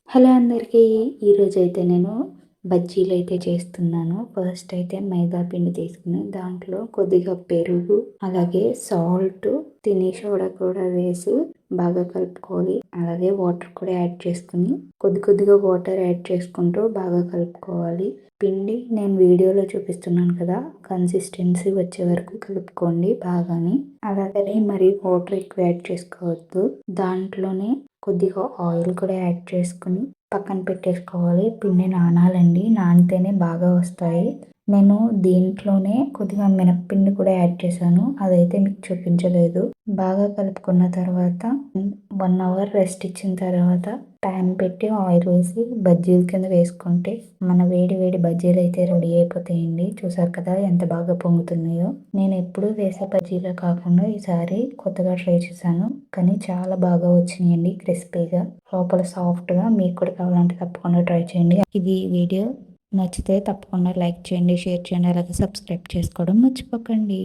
Hello అందరికీ. ఈరోజైతే నేను బజ్జీలైతే చేస్తున్నాను. ఫస్ట్ అయితే మైదా పిండి తీసుకుని దాంట్లో కొద్దిగా పెరుగు, అలాగే సాల్ట్, తినే సోడా కూడా వేసి బాగా కలుపుకోవాలి. అలాగే వాటర్ కూడా యాడ్ చేసుకుని కొద్దిగా వాటర్ యాడ్ చేసుకుంటూ బాగా కలుపుకోవాలి. పిండి నేను వీడియోలో చూపిస్తున్నాను కదా, కన్సిస్టెన్సీ వచ్చే వరకు కలుపుకోండి బాగాని. అలాగని మరి వాటర్ ఎక్కువ యాడ్ చేసుకోవద్దు. దాంట్లోనే కొద్దిగా ఆయిల్ కూడా యాడ్ చేసుకుని పక్కన పెట్టేసుకోవాలి. పిండి నానాలండి, నానితేనే బాగా వస్తాయి. నేను దీంట్లోనే కొద్దిగా మినప్పిండి కూడా యాడ్ చేశాను, అదైతే మీకు చూపించలేదు. బాగా కలుపుకున్న తర్వాత 1 అవర్ రెస్ట్ ఇచ్చిన తర్వాత ప్యాన్ పెట్టి ఆయిల్ వేసి బజ్జీల కింద వేసుకుంటే మన వేడి వేడి బజ్జీలు అయితే రెడీ అయిపోతాయండి. చూసారు కదా ఎంత బాగా పొంగుతున్నాయో. నేను ఎప్పుడూ వేసే బజ్జీలే కాకుండా ఈసారి కొత్తగా ట్రై చేశాను, కానీ చాలా బాగా వచ్చినాయండి. క్రిస్పీగా, లోపల సాఫ్ట్గా. మీకు కూడా కావాలంటే తప్పకుండా ట్రై చేయండి. ఇది వీడియో నచ్చితే తప్పకుండా లైక్ చేయండి, షేర్ చేయండి, అలాగే సబ్స్క్రైబ్ చేసుకోవడం మర్చిపోకండి.